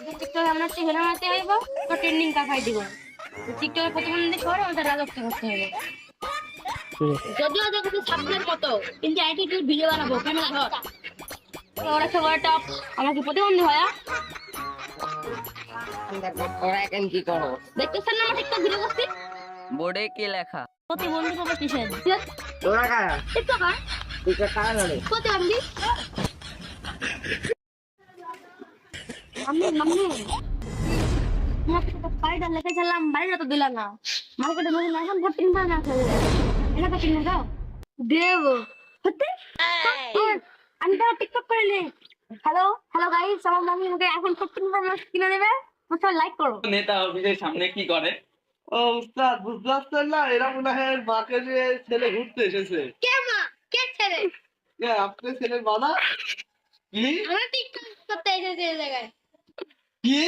TikTok আমরা সেখানে মারতে হইব তো ট্রেন্ডিং কাফাই দিব টিকটকের প্রতিবন্ধী করে আমাদের রাজত্ব করতে হবে যদিও ওদের কাছে সাবজেক্ট মতো কিন্তু অ্যাটিটিউড ভিডিও বানাবো কেন ধর ওরা সবার টপ আমাকে প্রতিবন্ধী হয় ওরা এখন কি করো? দেখতেছেন না আমরা টিকটক ভিডিও করছি বোর্ডে কি লেখা? প্রতিবন্ধী হবে কিসের তোরা কারা? টিকটকার টিকটক কারা জানে? প্রতিবন্ধী মাম্মি মাম্মি বাড়িটা লিখেছিলাম বাড়িটা তো দিলাম না মার্কেটে নতুন এখন 14 বার না খেলে এটা তো কিনে দাও দেব হতে আমি তো টিকটক করে নে হ্যালো হ্যালো গাইস আমার মাম্মি আমাকে এখন 14 বার মাস কিনে দেবে তোমরা লাইক করো নেতা অফিসের সামনে কি করে? ও উস্তাদ বুঝতে পারছেন না, এরা মনে হয় মাকে নিয়ে ছেলে ঘুরতে এসেছে। কে মা কে ছেলে আপনি ছেলের মা না? কি আমরা টিকটক করতে এসেছি এই জায়গায় কি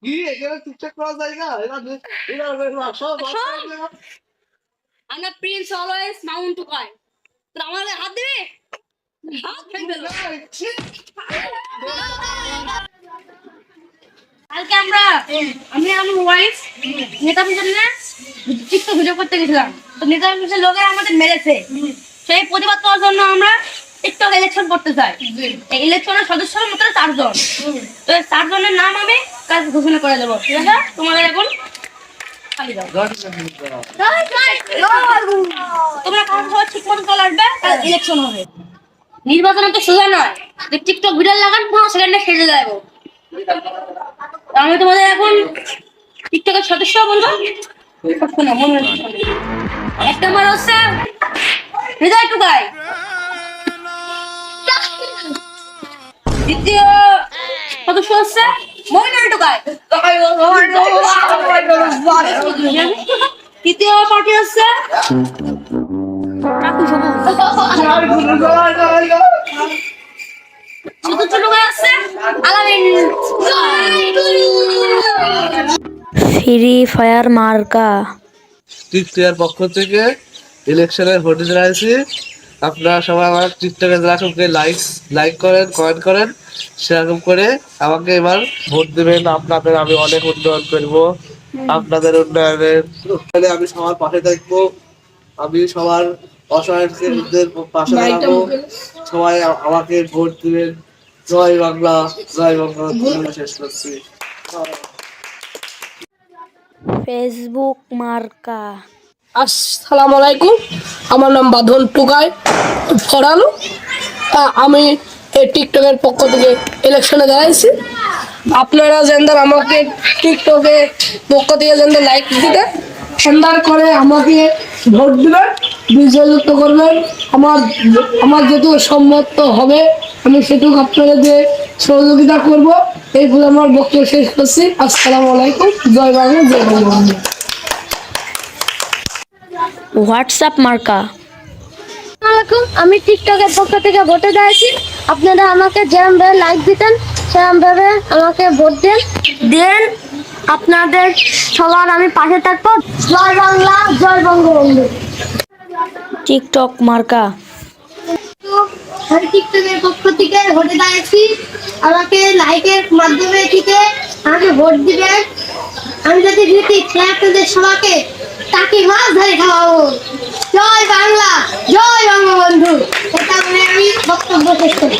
কি এখানে ঠিকঠাক করা যায় না? এরা সব আমরা প্রিন্স অলওয়েজ মাউন্ট টু কয় তো আমাদের হাত দিবে হাত ভেঙে দেব কালকে আমি আমার ওয়াইফ নেতা অফিসের না টিকটক ভিডিও করতে গেছিলাম তো নেতা অফিসের লোকেরা আমাদের মেরেছে সেই প্রতিবাদ করার জন্য আমরা টিকটক ইলেকশন করতে চাই এই ইলেকশনের সদস্যরা মাত্র 4 জন তো 4 জনের নাম আমি কাজ ঘোষণা করে দেবো ঠিক আছে তোমাদের এখন খালি দাও তোমরা কাজ সবাই ঠিক মতো চলে আসবে ইলেকশন হবে নির্বাচন তো সোজা নয় যে টিকটক ভিডিও লাগান 15 সেকেন্ডে সেজে যাবো আমি তোমাদের এখন টিকটকের সদস্য বলবো এক নম্বর হচ্ছে হৃদয় টুকাই দ্বিতীয় সদস্য হচ্ছে মইনুল টুকাই তৃতীয় পার্টি হচ্ছে রাখু সবুজ চতুর্থ টুকাই হচ্ছে আলামিন ফ্রি ফায়ার মার্কা টিকটকের পক্ষ থেকে ইলেকশনের ভোটে দাঁড়াইছি। আপনারা সবাই আমার টিকটকে যেরকমকে লাইক করেন, কমেন্ট করেন, সেরকম করে আমাকে এবার ভোট দেবেন। আপনাদের আমি অনেক উন্নয়ন করবো, আপনাদের উন্নয়নের আমি সবার পাশে থাকবো, আমি সবার অসহায়দের পাশে দাঁড়াবো। সবাই আমাকে ভোট দিবেন। জয় বাংলা, জয় বাংলা। শেষ করছি। ফেসবুক মার্কা আসসালামু আলাইকুম, আমার নাম বাঁধন টুকাই ফরালু। আমি এই টিকটকের পক্ষ থেকে ইলেকশনে দাঁড়াইছি। আপনারা যেন আমাকে টিকটকের পক্ষ থেকে যেন লাইক দিতে সুন্দর করে আমাকে ভোট দিবেন, বিজয়যুক্ত করবেন। আমার যেটুকু সম্মত হবে আমি সেটুকু আপনাদের সহযোগিতা করব। এই বলে আমার বক্তব্য শেষ করছি। আসসালামু আলাইকুম, জয় বাংলা, জয় বঙ্গবন্ধু। হোয়াটসঅ্যাপ মার্কা আমি টিকটকের পক্ষ থেকে ভোটে দিয়েছি আপনারা আমাকে যেরকম ভাবে লাইক দিতেন সেরকম ভাবে আমাকে ভোট দেন আপনাদের সবার আমি পাশে থাকবো। জয় বাংলা, জয় বঙ্গবন্ধু। টিকটক মার্কা আমি টিকটকের পক্ষ থেকে ভোটে দিয়েছি আমাকে লাইকের মাধ্যমে থেকে আমাকে ভোট দিবেন। আমি যদি জিতি আপনাদের সবাইকে টাকি মাছ ধরে খাওয়াবো। জয় বাংলা, জয় বঙ্গবন্ধু। এটা আমি বক্তব্য শেষ করি।